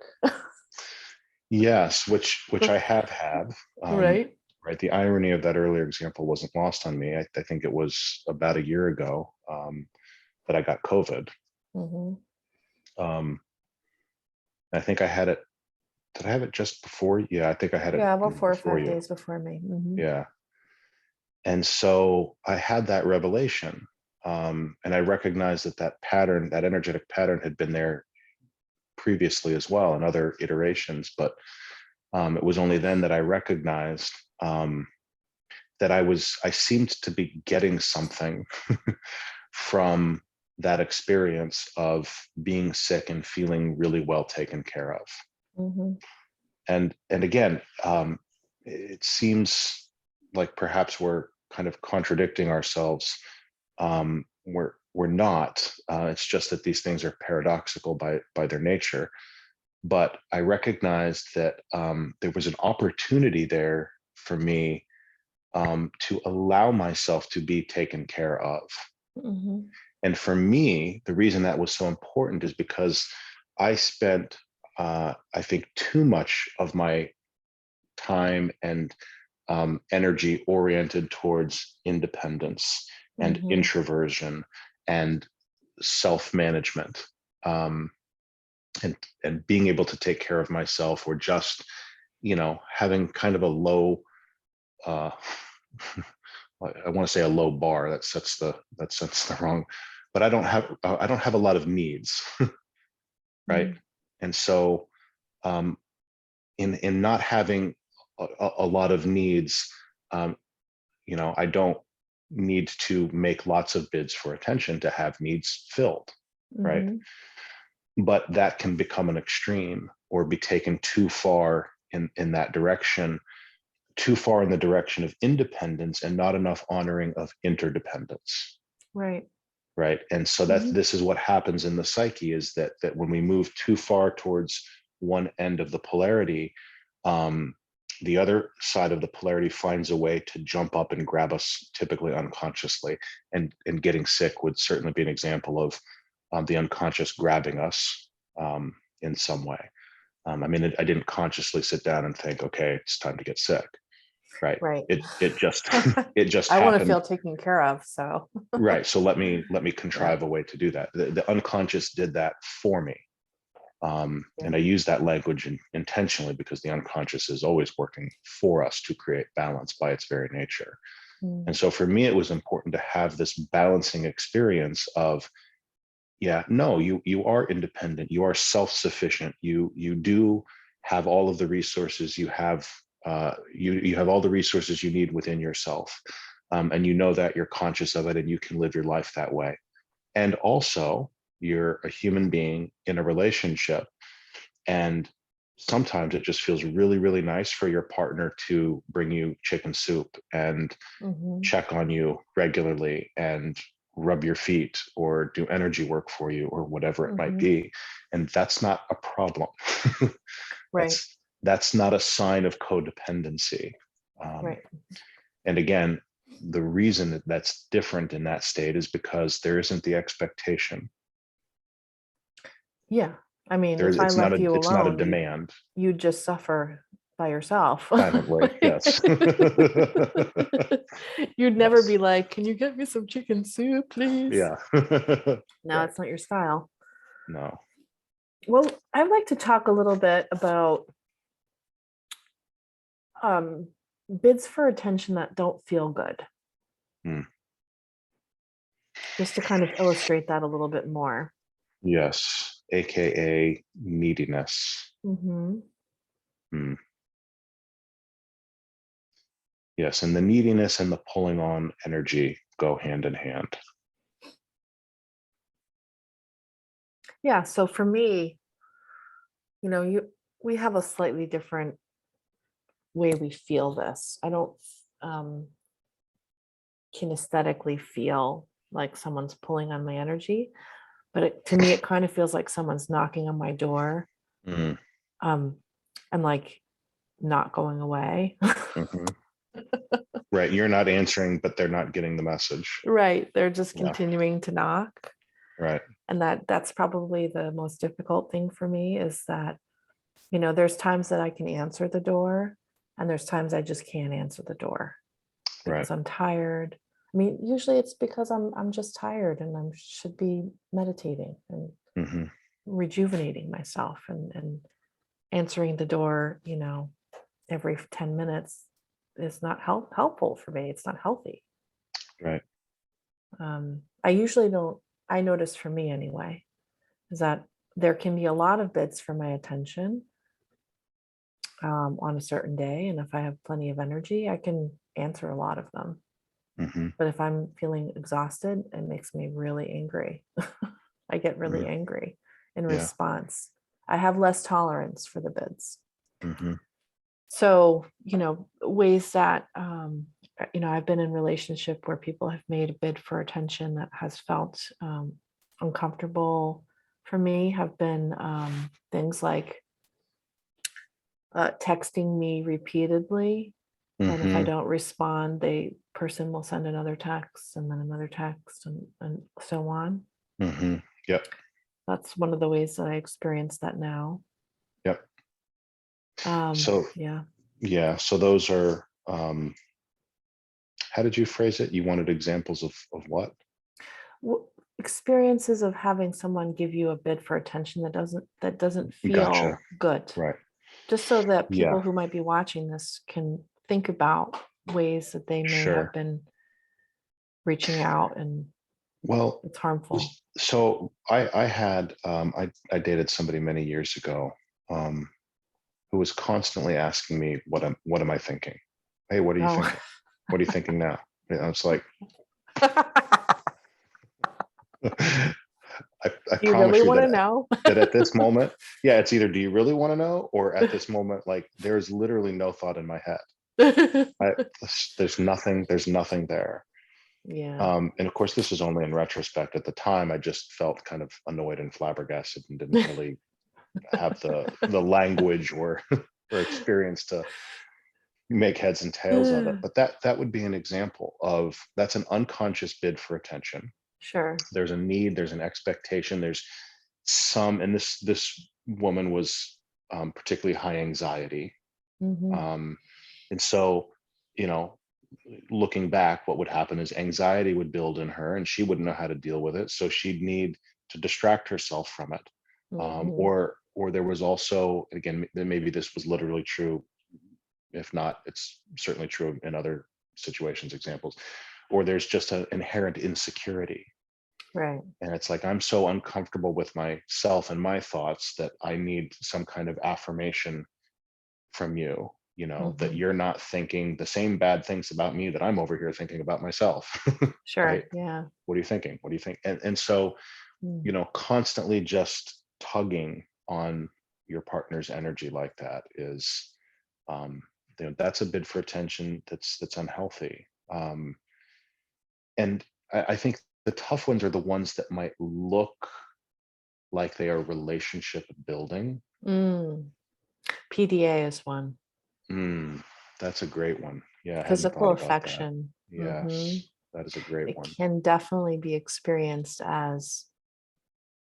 Yes, which I have had. Right. The irony of that earlier example wasn't lost on me. I think it was about a year ago that I got COVID. I think I had it. Did I have it just before? Yeah, I think I had it. Yeah, about 4 or 5 you. days before me. Yeah. And so I had that revelation. And I recognized that pattern, that energetic pattern had been there previously as well in other iterations. But it was only then that I recognized that I seemed to be getting something from that experience of being sick and feeling really well taken care of. And again, it seems like perhaps we're kind of contradicting ourselves. We're not. It's just that these things are paradoxical by their nature. But I recognized that there was an opportunity there for me to allow myself to be taken care of. And for me, the reason that was so important is because I spent, I think, too much of my time and energy oriented towards independence and Mm-hmm. introversion and self-management, and being able to take care of myself, or just, having kind of a low, uh, I want to say a low bar. That's the wrong, but I don't have a lot of needs, right? Mm-hmm. And so, um, in not having a lot of needs, I don't need to make lots of bids for attention to have needs filled, right? Mm-hmm. But that can become an extreme, or be taken too far in that direction, too far in the direction of independence and not enough honoring of interdependence, Right. right? And so Mm-hmm. this is what happens in the psyche, is that when we move too far towards one end of the polarity, um, the other side of the polarity finds a way to jump up and grab us, typically unconsciously. And getting sick would certainly be an example of the unconscious grabbing us in some way. I mean, I didn't consciously sit down and think, okay, it's time to get sick, right? Right. It just it just I want to happened, feel taken care of. So right? So let me yeah. contrive a way to do that. The unconscious did that for me, Yeah. and I use that language intentionally, because the unconscious is always working for us to create balance by its very nature. Mm. And so for me, it was important to have this balancing experience of, yeah, no, you are independent, you are self-sufficient, you do have all of the resources, you have you have all the resources you need within yourself, and you know that, you're conscious of it, and you can live your life that way. And also, you're a human being in a relationship, and sometimes it just feels really, really nice for your partner to bring you chicken soup and Mm-hmm. check on you regularly and rub your feet or do energy work for you, or whatever it might Mm-hmm. be. And that's not a problem. Right. that's not a sign of codependency. um, Right. and again, the reason that that's different in that state is because there isn't the expectation. Yeah. I mean, There's if I left you it's not a alone, demand. you'd just suffer by yourself. Silently, yes. You'd never Yes. be like, can you get me some chicken soup, please? Yeah. No, Right. it's not your style. No. Well, I'd like to talk a little bit about um, bids for attention that don't feel good, Hmm. just to kind of illustrate that a little bit more. Yes, aka neediness. Mm-hmm. Hmm. Yes, and the neediness and the pulling on energy go hand in hand. Yeah. So for me, we have a slightly different way we feel this. I don't um, kinesthetically feel like someone's pulling on my energy, but to me, it kind of feels like someone's knocking on my door, Mm, um, and like not going away. hmm. Right, you're not answering, but they're not getting the message. Right. They're just Yeah, continuing to knock. right, And that's probably the most difficult thing for me is that, there's times that I can answer the door and there's times I just can't answer the door right. because I'm tired. I mean, usually it's because I'm just tired and I should be meditating and Hmm. rejuvenating myself and answering the door, every 10 minutes is not helpful for me. It's not healthy. Right. I usually don't, I notice for me anyway, is that there can be a lot of bids for my attention on a certain day. And if I have plenty of energy, I can answer a lot of them. Hmm. But if I'm feeling exhausted, it makes me really angry. I get really Right. angry in Yeah. response. I have less tolerance for the bids. Hmm. So, ways that, I've been in a relationship where people have made a bid for attention that has felt uncomfortable for me have been things like texting me repeatedly. And if I Hmm. don't respond, the person will send another text and then another text and so on. Hmm. Yep. That's one of the ways that I experience that now. Yep. So Yeah. Yeah. So those are, how did you phrase it? You wanted examples of what? Experiences of having someone give you a bid for attention that doesn't Gotcha. feel good, Right. just so that Yeah. people who might be watching this can think about ways that they may have Sure. been reaching out and Well, it's harmful. so I had I dated somebody many years ago, um, who was constantly asking me what am I thinking? Hey, what are you Oh. thinking? What are you thinking now? And I was like, I You really promise you want that to know? that at this moment, yeah, it's either do you really want to know, or at this moment, like there's literally no thought in my head. I, there's nothing there. Yeah. And of course, this is only in retrospect. At the time, I just felt kind of annoyed and flabbergasted and didn't really have the language or or experience to make heads and tails of it. But that would be an example of that's an unconscious bid for attention. Sure. There's a need, there's an expectation, there's some, and this woman was particularly high anxiety. Hmm. Um, and so, you know, looking back, what would happen is anxiety would build in her and she wouldn't know how to deal with it. So she'd need to distract herself from it. Hmm. Or there was also, again, maybe this was literally true. If not, it's certainly true in other situations, examples, or there's just an inherent insecurity. Right. And it's like, I'm so uncomfortable with myself and my thoughts that I need some kind of affirmation from you, that Hmm. you're not thinking the same bad things about me that I'm over here thinking about myself. Right? Sure. Yeah. What are you thinking? What do you think? And so, Mm. constantly just tugging on your partner's energy like that is, um, that's a bid for attention that's unhealthy. And I think the tough ones are the ones that might look like they are relationship building. Mm. PDA is one. Mm, that's a great one. Yeah, I hadn't Physical thought about that. affection. Hmm. Yes, that is a great It one. can definitely be experienced as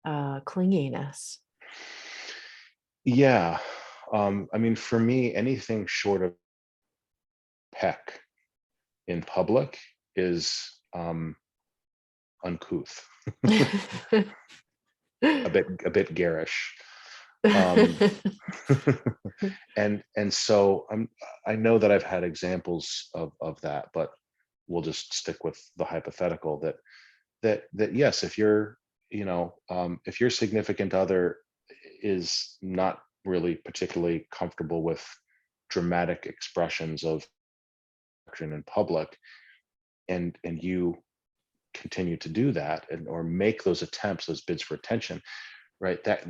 clinginess. Yeah. I mean, for me, anything short of peck in public is uncouth, a bit garish. Um, and so I know that I've had examples of that, but we'll just stick with the hypothetical that yes, if your significant other is not really particularly comfortable with dramatic expressions of action in public, and you continue to do that, and or make those attempts, those bids for attention, right, that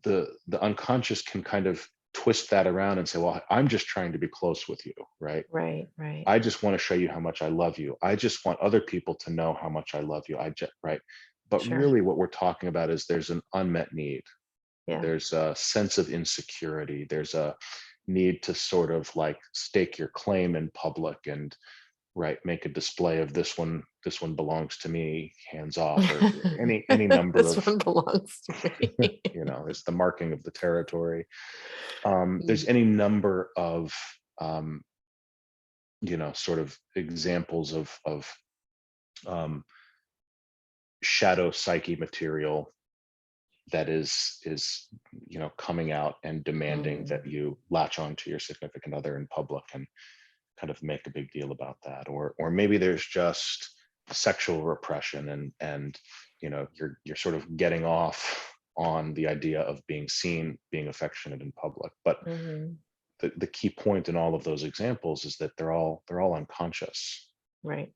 the unconscious can kind of twist that around and say, well, I'm just trying to be close with you, right? Right. Right. I just want to show you how much I love you. I just want other people to know how much I love you. Right. But Sure. really what we're talking about is there's an unmet need. Yeah. There's a sense of insecurity. There's a need to sort of like stake your claim in public and, right, make a display of this one belongs to me, hands off, or any number This of, one belongs to me. it's the marking of the territory. Mm. There's any number of, um, sort of examples of um, shadow psyche material that is coming out and demanding Mm. that you latch on to your significant other in public and kind of make a big deal about that, or maybe there's just sexual repression, and you're sort of getting off on the idea of being seen, being affectionate in public. But Mhm. the key point in all of those examples is that they're all unconscious. Right.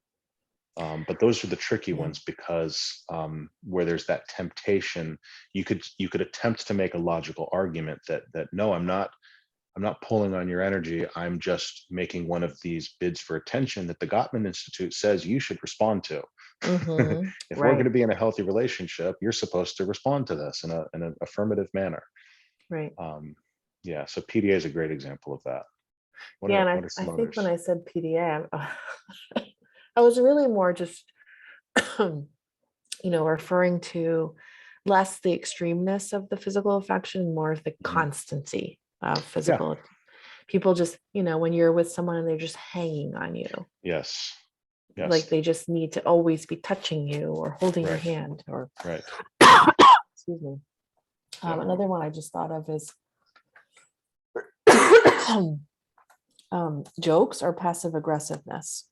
But those are the tricky Yeah. ones because, where there's that temptation, you could attempt to make a logical argument that no, I'm not pulling on your energy. I'm just making one of these bids for attention that the Gottman Institute says you should respond to. Mhm. If we're going Right. to be in a healthy relationship, you're supposed to respond to this in an affirmative manner. Right. Um, yeah, so PDA is a great example of that. What Yeah, are and what are I some think when others? I said PDA, I was really more just, referring to less the extremeness of the physical affection, more of the Mhm. constancy of Yeah, physical. people just, when you're with someone and they're just hanging on you, Yes. like Yes. they just need to always be touching you or holding your Right. hand or, Right. excuse me. Yeah. Another one I just thought of is jokes or passive aggressiveness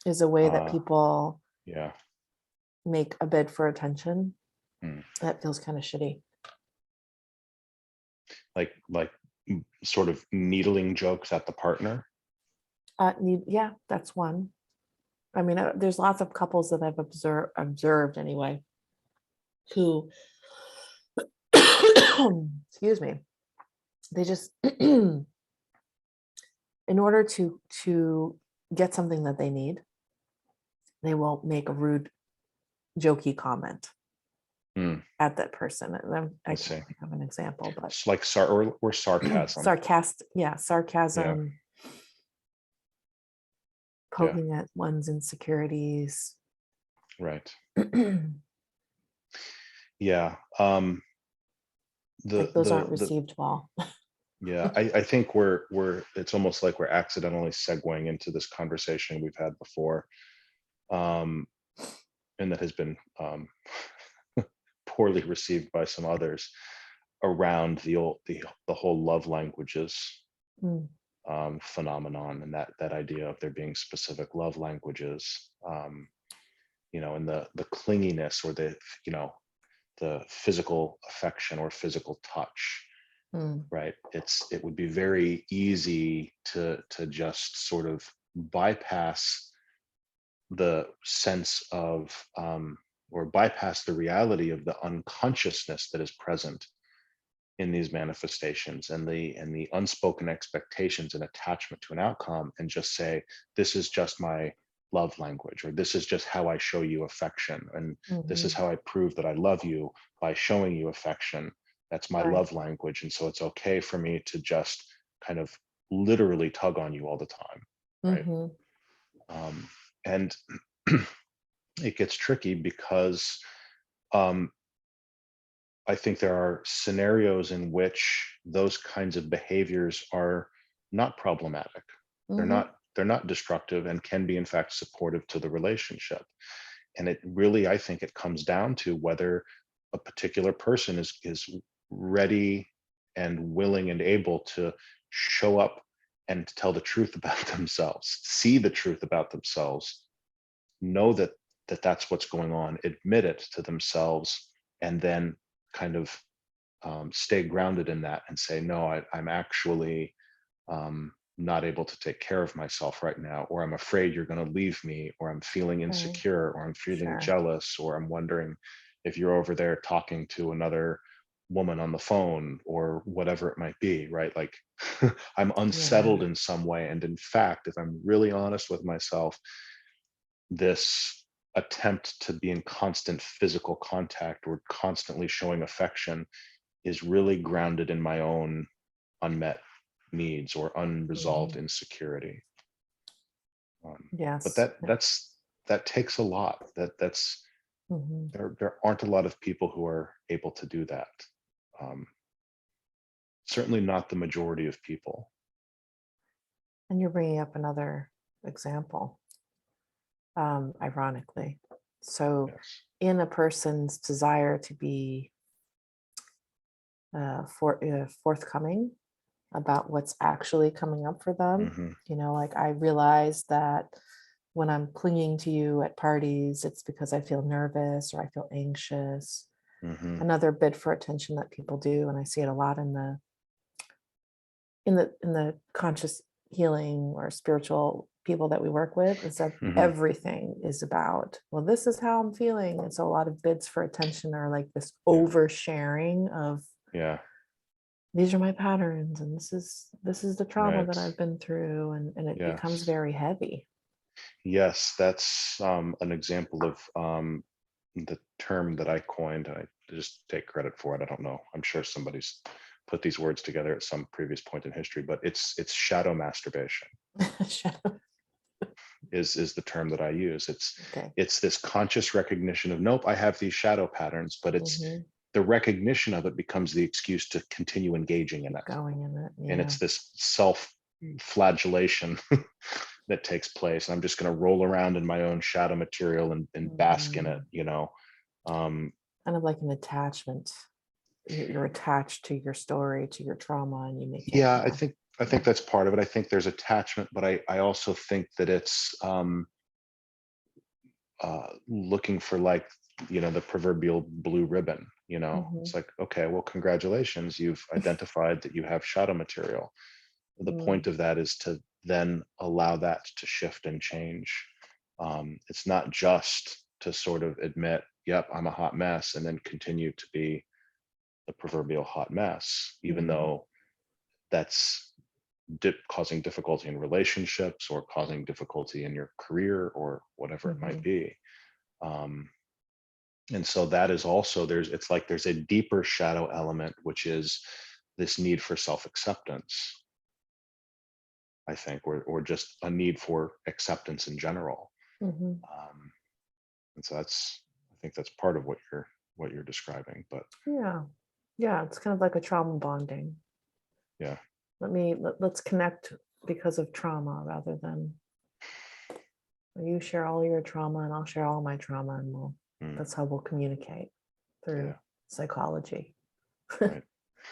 is a way that people Yeah. make a bid for attention. Mm. That feels kind of shitty. Like sort of needling jokes at the partner. Yeah, that's one. I mean, there's lots of couples that I've observed anyway, who, excuse me, they just, in order to get something that they need, they will make a rude, jokey comment at that person. And I can't think of an example, but it's like or sarcasm. Sarcasm. Yeah. Poking at one's insecurities. Right. Yeah. Like those aren't received well. Yeah, I think we're it's almost like we're accidentally segueing into this conversation we've had before, and that has been poorly received by some others around the whole love languages phenomenon, and that idea of there being specific love languages, and the clinginess or the physical affection or physical touch. Right. It would be very easy to just sort of bypass the sense of or bypass the reality of the unconsciousness that is present in these manifestations and the unspoken expectations and attachment to an outcome, and just say, this is just my love language, or this is just how I show you affection, and this is how I prove that I love you, by showing you affection. That's my love language. And so it's okay for me to just kind of literally tug on you all the time. Right. And it gets tricky because I think there are scenarios in which those kinds of behaviors are not problematic. They're not destructive, and can be in fact supportive to the relationship. And it really, I think it comes down to whether a particular person is ready and willing and able to show up and tell the truth about themselves, see the truth about themselves, know that that's what's going on, admit it to themselves, and then kind of stay grounded in that and say, no, I'm actually not able to take care of myself right now, or I'm afraid you're going to leave me, or I'm feeling insecure, or I'm feeling jealous, or I'm wondering if you're over there talking to another woman on the phone, or whatever it might be, right? Like I'm unsettled in some way. And in fact, if I'm really honest with myself, this attempt to be in constant physical contact or constantly showing affection is really grounded in my own unmet needs or unresolved insecurity. But that takes a lot. That's there aren't a lot of people who are able to do that. Certainly not the majority of people. And you're bringing up another example, ironically. So in a person's desire to be forthcoming about what's actually coming up for them, like I realize that when I'm clinging to you at parties, it's because I feel nervous or I feel anxious. Another bid for attention that people do, and I see it a lot in the conscious healing or spiritual people that we work with, is that everything is about, well, this is how I'm feeling. And so a lot of bids for attention are like this oversharing of, these are my patterns, and this is the trauma that I've been through, and it becomes very heavy. Yes, that's an example of the term that I coined. I just take credit for it. I don't know. I'm sure somebody's put these words together at some previous point in history, but it's shadow masturbation. is the term that I use. It's this conscious recognition of, nope, I have these shadow patterns, but the recognition of it becomes the excuse to continue engaging in it. Going in it. And Yeah. it's this self-flagellation that takes place. I'm just going to roll around in my own shadow material and bask in it, you know. Kind of like an attachment. You're attached to your story, to your trauma, and you make it. Yeah, I think that's part of it. I think there's attachment, but I also think that it's looking for, like, you know, the proverbial blue ribbon, you know. It's like, okay, well, congratulations, you've identified that you have shadow material. The point of that is to then allow that to shift and change. It's not just to sort of admit, yep, I'm a hot mess, and then continue to be the proverbial hot mess, even though that's causing difficulty in relationships or causing difficulty in your career or whatever it might be. And so that is also, it's like there's a deeper shadow element, which is this need for self-acceptance, I think, or just a need for acceptance in general. And so I think that's part of what you're describing. But yeah, it's kind of like a trauma bonding. Yeah. Let's connect because of trauma, rather than you share all your trauma and I'll share all my trauma, and that's how we'll communicate, through psychology. Right.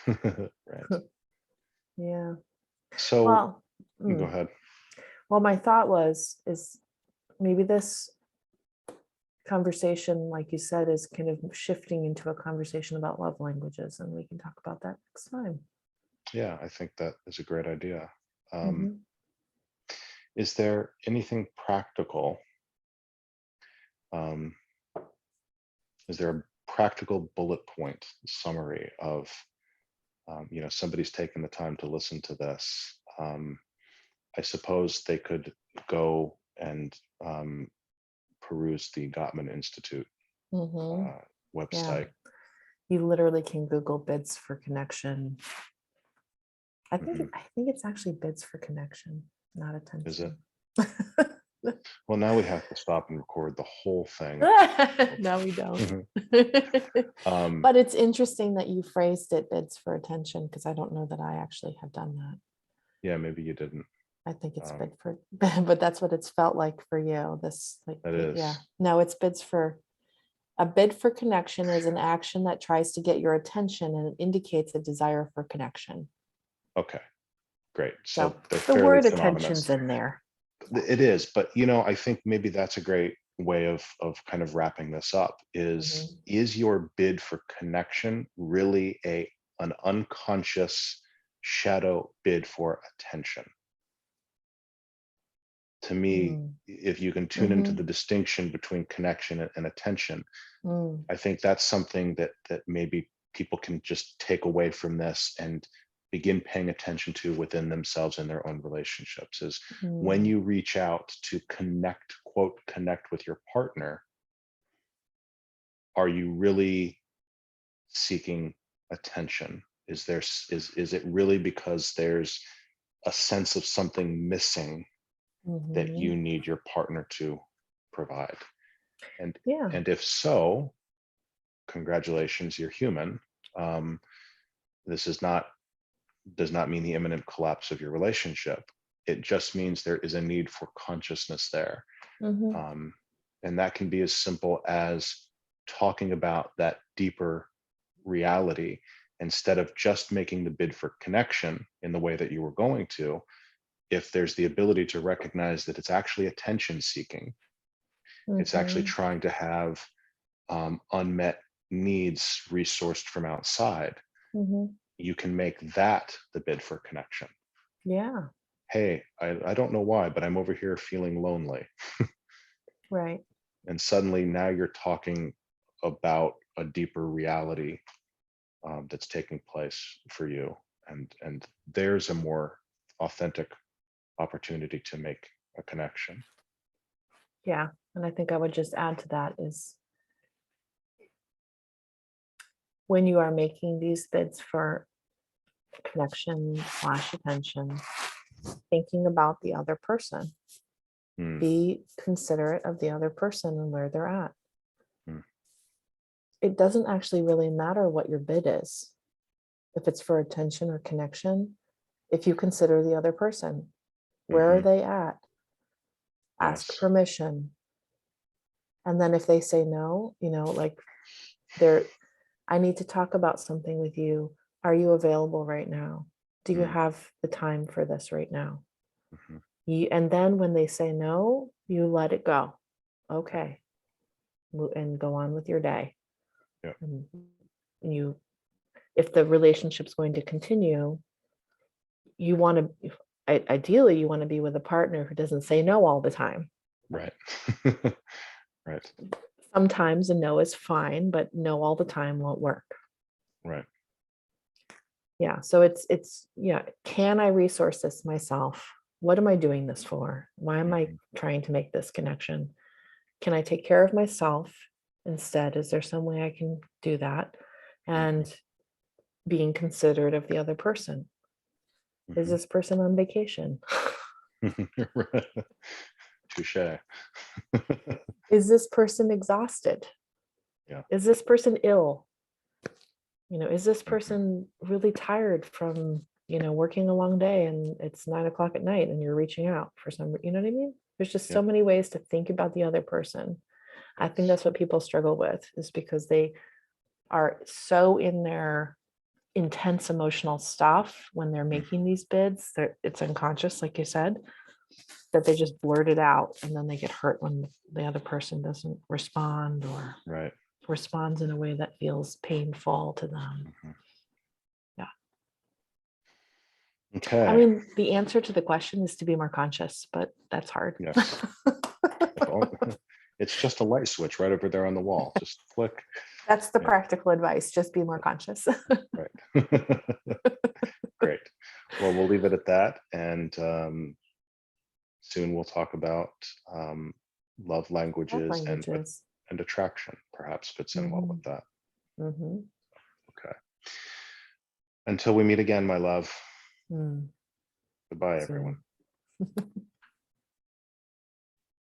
Right. Yeah. So Well, go ahead. Well, my thought is maybe this conversation, like you said, is kind of shifting into a conversation about love languages, and we can talk about that next time. Yeah, I think that is a great idea. Is there anything practical? Is there a practical bullet point summary of, you know, somebody's taken the time to listen to this? I suppose they could go and peruse the Gottman Institute website. Yeah. You literally can Google bids for connection. I think it's actually bids for connection, not attention. Is it? Well, now we have to stop and record the whole thing. No, we don't. But it's interesting that you phrased it bids for attention, because I don't know that I actually have done that. Yeah, maybe you didn't. I think it's bid for, but that's what it's felt like for you. This, like, It is. yeah. No, it's bids for. A bid for connection is an action that tries to get your attention, and it indicates a desire for connection. Okay, great. So they're the fairly word synonymous. attention's in there. It is, but you know, I think maybe that's a great way of kind of wrapping this up. Is your bid for connection really an unconscious shadow bid for attention? To me, if you can tune into the distinction between connection and attention, I think that's something that maybe people can just take away from this and begin paying attention to within themselves in their own relationships. Is when you reach out to connect, quote, connect with your partner, are you really seeking attention? Is it really because there's a sense of something missing that you need your partner to provide? And if so, congratulations, you're human. This does not mean the imminent collapse of your relationship. It just means there is a need for consciousness there. And that can be as simple as talking about that deeper reality, instead of just making the bid for connection in the way that you were going to. If there's the ability to recognize that it's actually attention seeking, it's actually trying to have unmet needs resourced from outside, you can make that the bid for connection. Yeah. Hey, I don't know why, but I'm over here feeling lonely. Right. And suddenly now you're talking about a deeper reality that's taking place for you. And there's a more authentic opportunity to make a connection. Yeah. And I think I would just add to that is, when you are making these bids for connection / attention, thinking about the other person. Be considerate of the other person and where they're at. it doesn't actually really matter what your bid is. If it's for attention or connection, if you consider the other person, where are Mhm. they at? Ask Yes. permission. And then if they say no, like they're, I need to talk about something with you. Are you available right now? Do you Mm. have the time for this right now? Mhm. And then when they say no, you let it go. Yeah. Okay. And go on with your day. Yeah. And you, if the relationship's going to continue, you want to, ideally, you want to be with a partner who doesn't say no all the time. Right. Right. Sometimes a no is fine, but no all the time won't work. Right. Yeah. So it's, yeah, can I resource this myself? What am I doing this for? Why am I Mhm. trying to make this connection? Can I take care of myself instead? Is there some way I can do that? Mhm. And being considerate of the other person. Is Mhm. this person on vacation? Right. Touche. Is this person exhausted? Yeah. Is this person ill? Is this Mhm. person really tired from, working a long day and it's 9 o'clock at night and you're reaching out for some, you know what I mean? There's just so Yep. many ways to think about the other person. I think Yes. that's what people struggle with, is because they are so in their intense emotional stuff when they're Mm. making these bids. It's unconscious, like you said, that they just blurt it out and then they get hurt when the other person doesn't respond or Right. responds in a way that feels painful to them. Mhm. Yeah. I Okay. mean, the answer to the question is to be more conscious, but that's hard. Yes. If only, it's just a light switch right over there on the wall. Just click. That's the Yeah. practical advice. Just be more conscious. Right. Great. Well, we'll leave it at that. And soon we'll talk about love Love languages languages. and attraction. Perhaps fits in well with Mhm, that. mhm, Okay. Until we meet again, my love. mm, Goodbye, everyone. soon.